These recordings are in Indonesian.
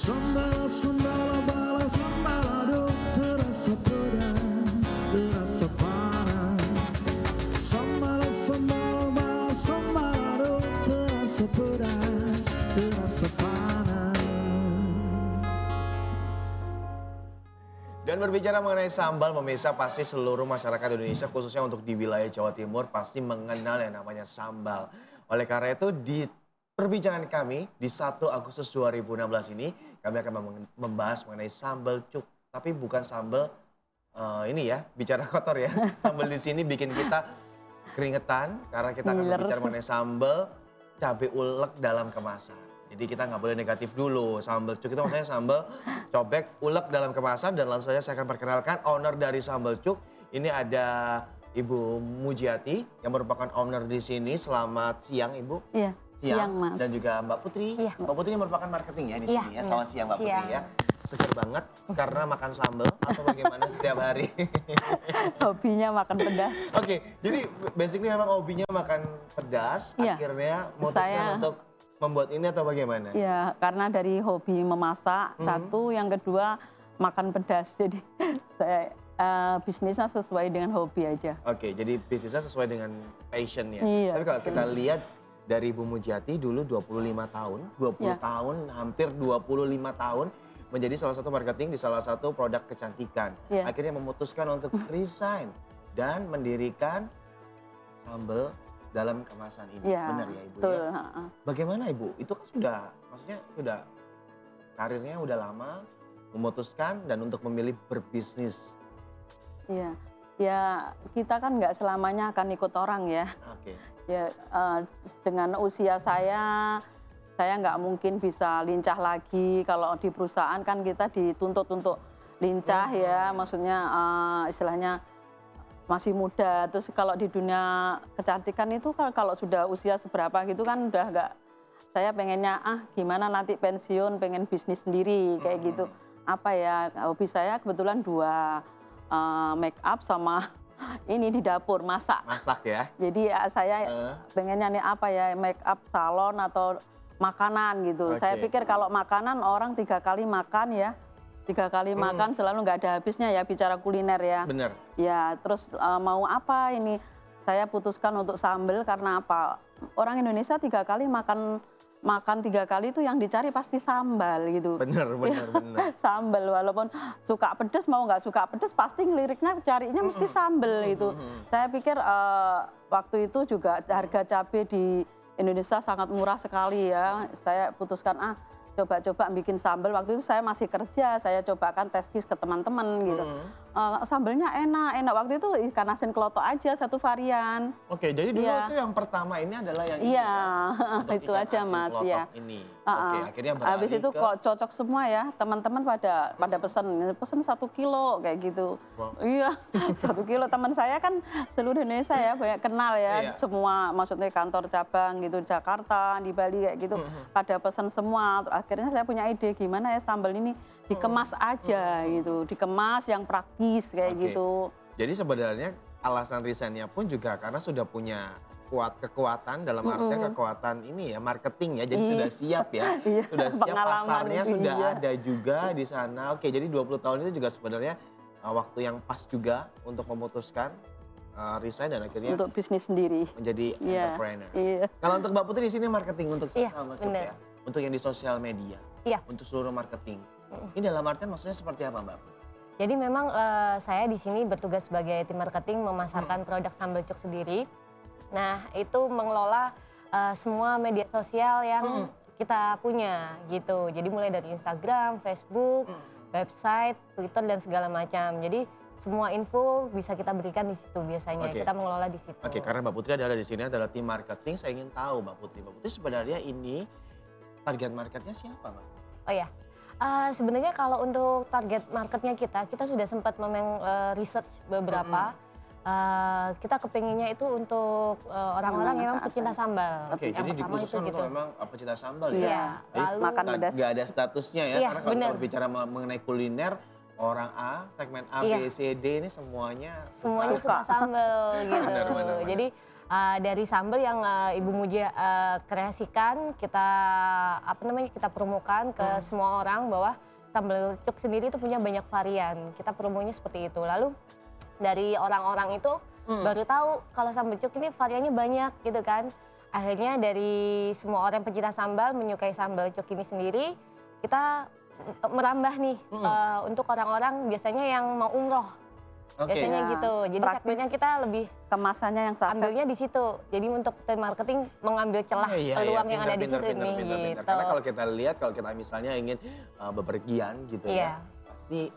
Sambal, sambal, bala, sambalado, terasa pedas, terasa panas. Sambal, sambal, bala, sambalado, terasa pedas, terasa panas. Dan berbicara mengenai sambal, pemirsa, pasti seluruh masyarakat Indonesia, khususnya untuk di wilayah Jawa Timur, pasti mengenal yang namanya sambal. Oleh karena itu, di perbincangan kami di 1 Agustus 2016 ini, kami akan membahas mengenai sambal cuk. Tapi bukan sambal ini ya, bicara kotor ya. Sambal di sini bikin kita keringetan, karena kita akan berbicara mengenai sambal cabai ulek dalam kemasan. Jadi kita nggak boleh negatif dulu. Sambal cuk itu maksudnya sambal cobek ulek dalam kemasan. Dan langsung saja saya akan perkenalkan owner dari sambal cuk. Ini ada Ibu Mujiati yang merupakan owner di sini. Selamat siang Ibu. Iya. Siang, Mas. Dan juga Mbak Putri. Iya. Mbak Putri yang merupakan marketing ya di sini ya. Selamat siang Mbak Siang. Putri ya. Seger banget karena makan sambal atau bagaimana setiap hari? Hobinya makan pedas. Oke, jadi basically memang hobinya makan pedas. Iya. Akhirnya memutuskan untuk membuat ini atau bagaimana? Iya, karena dari hobi memasak, satu, yang kedua makan pedas. Jadi saya bisnisnya sesuai dengan hobi aja. Oke, jadi bisnisnya sesuai dengan passion ya. Iya, Tapi kalau kita lihat dari Ibu Mujiati dulu 25 tahun, 20 Iya. tahun, hampir 25 tahun menjadi salah satu marketing di salah satu produk kecantikan. Iya. Akhirnya memutuskan untuk resign dan mendirikan sambal dalam kemasan ini. Iya, Benar ya Ibu betul. ya? Bagaimana Ibu? Itu kan sudah, maksudnya sudah karirnya udah lama, memutuskan dan untuk memilih berbisnis. Iya, ya kita kan nggak selamanya akan ikut orang ya. Oke. Ya dengan usia saya nggak mungkin bisa lincah lagi. Kalau di perusahaan kan kita dituntut untuk lincah ya, maksudnya istilahnya masih muda. Terus kalau di dunia kecantikan itu kalau sudah usia seberapa gitu kan udah nggak, saya pengennya gimana nanti pensiun, pengen bisnis sendiri kayak gitu. Apa ya, hobi saya kebetulan 2, make up sama ini di dapur masak. Masak ya? Jadi saya pengennya nih apa ya, make up salon atau makanan gitu. Saya pikir kalau makanan orang 3 kali makan ya, 3 kali makan selalu nggak ada habisnya ya bicara kuliner ya. Bener. Ya terus mau apa ini, saya putuskan untuk sambal karena apa, orang Indonesia 3 kali makan 3 kali itu yang dicari pasti sambal gitu. Bener. Sambal, walaupun suka pedes mau nggak suka pedes pasti ngeliriknya carinya mesti sambal itu. Saya pikir waktu itu juga harga cabai di Indonesia sangat murah sekali ya. Saya putuskan coba-coba bikin sambal. Waktu itu saya masih kerja, saya cobakan tes kis ke teman-teman gitu. Sambalnya enak. Waktu itu ikan asin kloto aja 1 varian. Oke, jadi dulu itu yang pertama ini adalah yang ini Iya, ya, untuk itu ikan aja asin Mas klotok ya. ini. Oke, akhirnya beralih Habis itu ke... kok cocok semua ya, teman-teman pada pesen 1 kilo kayak gitu. Wow. Iya, 1 kilo. Teman saya kan seluruh Indonesia ya, banyak kenal ya, Iya. semua maksudnya kantor cabang gitu di Jakarta, di Bali kayak gitu, pada pesen semua. Akhirnya saya punya ide gimana ya sambal ini dikemas aja gitu, dikemas yang praktis kayak Oke. gitu. Jadi sebenarnya alasan resignnya pun juga karena sudah punya kekuatan dalam artian kekuatan ini ya, marketing ya, jadi sudah siap ya, Iya, sudah siap, pengalaman pasarnya itu, sudah iya. ada juga di sana. Oke, jadi 20 tahun itu juga sebenarnya waktu yang pas juga untuk memutuskan resign dan akhirnya Untuk bisnis sendiri. menjadi Iya, entrepreneur. iya. Kalau untuk Mbak Putri di sini marketing untuk Iya, sama benar. ya, untuk yang di sosial media, Iya. untuk seluruh marketing. Ini dalam artian maksudnya seperti apa Mbak? Jadi memang saya di sini bertugas sebagai tim marketing memasarkan produk sambal cuk sendiri. Nah itu mengelola semua media sosial yang kita punya gitu. Jadi mulai dari Instagram, Facebook, website, Twitter dan segala macam. Jadi semua info bisa kita berikan di situ biasanya. Oke. Kita mengelola di situ. Oke, karena Mbak Putri adalah di sini adalah tim marketing. Saya ingin tahu Mbak Putri sebenarnya ini target marketnya siapa Mbak? Oh ya, sebenarnya kalau untuk target marketnya kita sudah sempat memang research beberapa. Kita kepinginnya itu untuk orang-orang yang memang pecinta sambal. Oke, Yang jadi pertama dikhususkan itu untuk memang pecinta sambal ya? Iya, Jadi lalu makan pedas. nggak ada statusnya ya, Iya, karena kalau benar. kita berbicara mengenai kuliner, orang A, segmen A, Iya. B, C, D ini semuanya semuanya suka sambal gitu. Benar. Jadi dari sambal yang Ibu Muji kreasikan, kita kita promokan ke semua orang bahwa sambal cuk sendiri itu punya banyak varian. Kita promonya seperti itu. Lalu dari orang-orang itu baru tahu kalau sambal cuk ini variannya banyak gitu kan. Akhirnya dari semua orang pecinta sambal menyukai sambal cuk ini sendiri, kita merambah nih untuk orang-orang biasanya yang mau umroh. Biasanya Ya, gitu. Jadi praktis. segmennya kita lebih Kemasannya yang saset. ambilnya di situ. Jadi untuk tim marketing mengambil celah peluang yang ada di situ nih gitu. Karena kalau kita lihat, kalau kita misalnya ingin bepergian gitu ya, pasti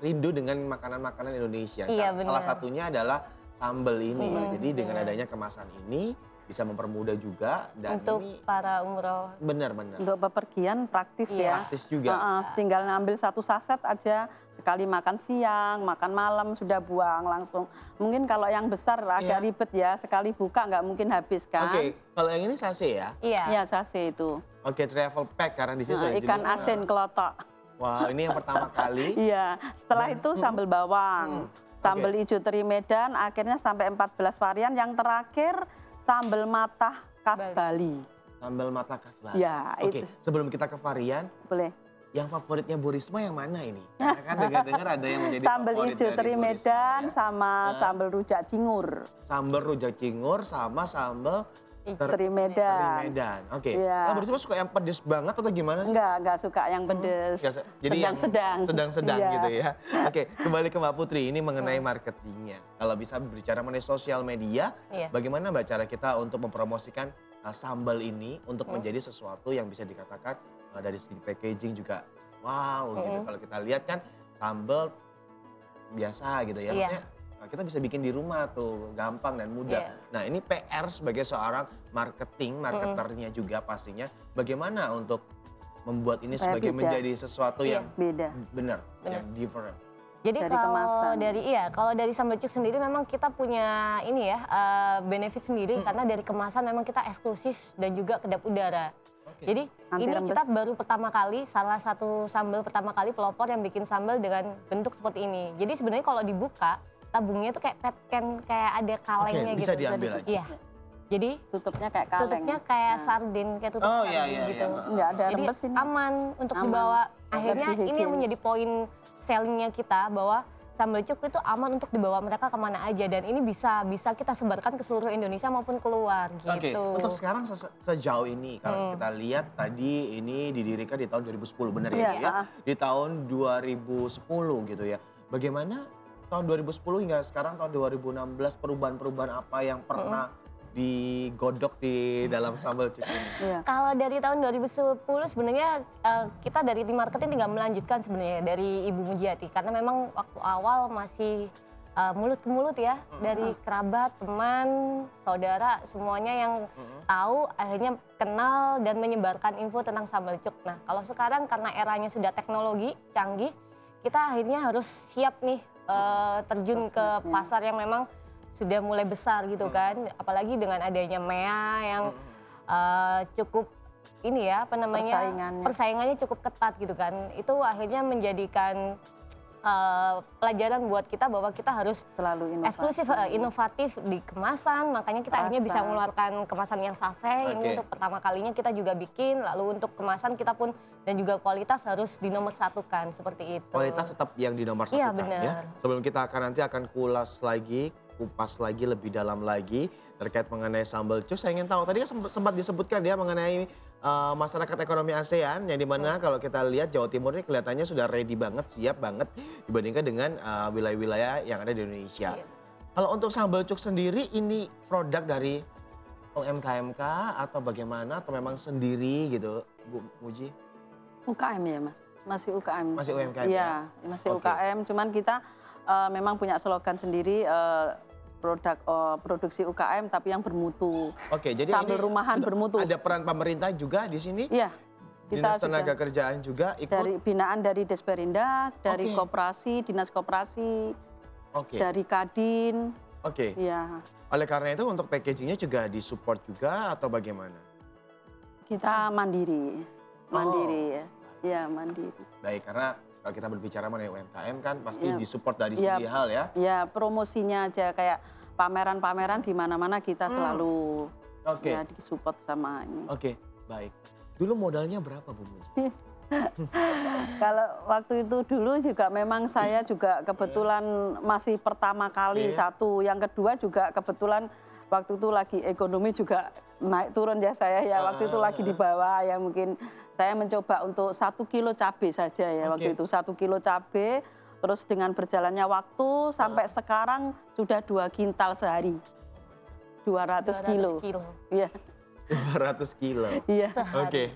rindu dengan makanan-makanan Indonesia. Iya, Salah benar. satunya adalah sambal ini. Jadi dengan adanya kemasan ini bisa mempermudah juga dan Untuk ini para umroh. benar-benar Untuk bepergian praktis ya. praktis juga. Tinggal ngambil 1 saset aja, sekali makan siang, makan malam sudah buang langsung. Mungkin kalau yang besar agak ribet ya, sekali buka nggak mungkin habis kan. Oke, kalau yang ini sase ya? Iya. Iya, sase itu. Oke, travel pack karena di sini sudah Ikan jenis. asin kelotok. Wah, ini yang pertama kali. Iya, setelah itu sambal bawang. Sambal Oke. hijau teri Medan, akhirnya sampai 14 varian. Yang terakhir sambal matah khas Bali. Sambal mata khas Bali. Ya, Oke, itu. sebelum kita ke varian, Boleh. yang favoritnya Bu Risma yang mana ini? Karena kan dengar-dengar ada yang menjadi Sambal favorit hijau dari teri Bu Risma, Medan ya. sama sambal rujak cingur. Sambal rujak cingur sama sambal Teri Medan. Medan. Oke. Iya. Nah, Bu Risma suka yang pedes banget atau gimana sih? Enggak suka yang pedes. Nggak jadi yang sedang-sedang Iya. gitu ya. Oke, kembali ke Mbak Putri. Ini mengenai marketingnya. Kalau bisa berbicara mengenai sosial media, Iya. bagaimana Mbak cara kita untuk mempromosikan sambal ini untuk menjadi sesuatu yang bisa dikatakan dari segi packaging juga wow gitu. Kalau kita lihat kan sambal biasa gitu ya. Iya. Maksudnya kita bisa bikin di rumah tuh, gampang dan mudah. Iya. Nah ini PR sebagai seorang marketernya juga pastinya. Bagaimana untuk membuat ini Supaya sebagai beda. menjadi sesuatu yang Beda. benar, yang different. Jadi Dari kalau kemasan. kalau dari sambal cuk sendiri memang kita punya ini ya benefit sendiri karena dari kemasan memang kita eksklusif dan juga kedap udara. Oke. Jadi Anti ini rembes. kita baru pertama kali salah satu sambal pertama kali pelopor yang bikin sambal dengan bentuk seperti ini. Jadi sebenarnya kalau dibuka tabungnya itu kayak petken kayak ada kalengnya Oke, bisa gitu. diambil aja. Iya. Jadi Tutupnya kayak kaleng. tutupnya kayak sardin, kayak tutup Oh, sardin iya, iya, gitu. iya. Enggak ada Jadi rembes ini. aman untuk Aman. dibawa. Akhirnya Lebih ini yang higienis. menjadi poin sellingnya kita bahwa sambal cuk itu aman untuk dibawa mereka kemana aja dan ini bisa kita sebarkan ke seluruh Indonesia maupun keluar Oke, gitu. untuk sekarang sejauh ini kalau kita lihat tadi ini didirikan di tahun 2010 benar ya, Iya, Bu, ya? Di tahun 2010 gitu ya. Bagaimana tahun 2010 hingga sekarang tahun 2016 perubahan-perubahan apa yang pernah digodok di dalam sambal cuk ini? Iya. Kalau dari tahun 2010 sebenarnya kita dari tim marketing tinggal melanjutkan sebenarnya dari Ibu Mujiati karena memang waktu awal masih mulut ke mulut ya dari kerabat, teman, saudara semuanya yang tahu akhirnya kenal dan menyebarkan info tentang sambal cuk. Nah, kalau sekarang karena eranya sudah teknologi canggih, kita akhirnya harus siap nih terjun ke pasar yang memang sudah mulai besar gitu kan, apalagi dengan adanya MEA yang cukup ini ya apa namanya persaingannya cukup ketat gitu kan, itu akhirnya menjadikan pelajaran buat kita bahwa kita harus Selalu inovasi. eksklusif, inovatif di kemasan, makanya kita akhirnya bisa mengeluarkan kemasan yang sase. Ini untuk pertama kalinya kita juga bikin, lalu untuk kemasan kita pun dan juga kualitas harus dinomorsatukan seperti itu. Kualitas tetap yang dinomorsatukan Iya, benar. ya. Sebelum kita nanti akan kupas lagi lebih dalam lagi terkait mengenai sambal cuk. Saya ingin tahu tadi kan sempat disebutkan ya mengenai masyarakat ekonomi ASEAN yang dimana kalau kita lihat Jawa Timur ini kelihatannya sudah ready banget, siap banget dibandingkan dengan wilayah-wilayah yang ada di Indonesia. Iya. Kalau untuk sambal cuk sendiri ini produk dari UMKM atau bagaimana atau memang sendiri gitu Bu Muji? UKM ya Mas, masih UKM. Masih UMKM Iya, masih Oke. UKM, cuman kita memang punya slogan sendiri produksi UKM tapi yang bermutu. Oke, jadi Sambal ini rumahan sudah bermutu. ada peran pemerintah juga di sini? Iya. Dinas Kita Tenaga sudah Kerjaan juga ikut? dari binaan dari Desperindak, dari Oke. koperasi, dinas koperasi, Oke, dari Kadin. oke. Iya. Oleh karena itu untuk packagingnya juga disupport juga atau bagaimana? Kita mandiri. Mandiri ya. Iya, mandiri. Baik, karena kalau kita berbicara mengenai UMKM kan pasti Iya. disupport dari Iya. segi hal ya. Ya promosinya aja kayak pameran-pameran di mana-mana kita selalu Oke. ya disupport sama ini. Oke, baik. Dulu modalnya berapa Bu Muji? Kalau waktu itu dulu juga memang saya juga kebetulan masih pertama kali satu, yang kedua juga kebetulan waktu itu lagi ekonomi juga naik turun ya saya ya, waktu itu lagi di bawah ya, mungkin saya mencoba untuk 1 kilo cabai saja ya waktu itu, 1 kilo cabai, terus dengan berjalannya waktu sampai sekarang sudah 2 kintal sehari, 200 kilo. Iya. 200 kilo. Iya. Oke.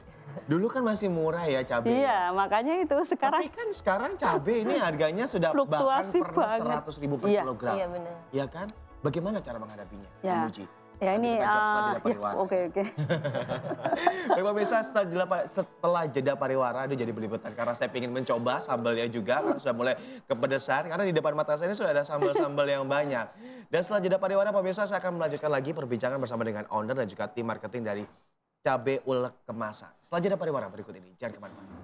Dulu kan masih murah ya cabai. Iya, makanya itu sekarang. Tapi kan sekarang cabai ini harganya sudah bahkan Fluktuasi pernah banget. 100.000 per Iya. kilogram. Iya benar. Iya kan? Bagaimana cara menghadapinya, Ya. Bu Muji? Ya Nanti ini, kita jawab setelah jeda pariwara. oke. Baik pemirsa, setelah jeda pariwara, aduh jadi belibetan karena saya ingin mencoba sambalnya juga karena sudah mulai kepedesan. Karena di depan mata saya ini sudah ada sambal-sambal yang banyak. Dan setelah jeda pariwara pemirsa, saya akan melanjutkan lagi perbincangan bersama dengan owner dan juga tim marketing dari Cabai Ulek Kemasan. Setelah jeda pariwara berikut ini, jangan kemana-mana.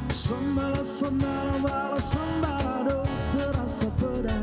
Sambal, sambal, sambal, terasa pedas.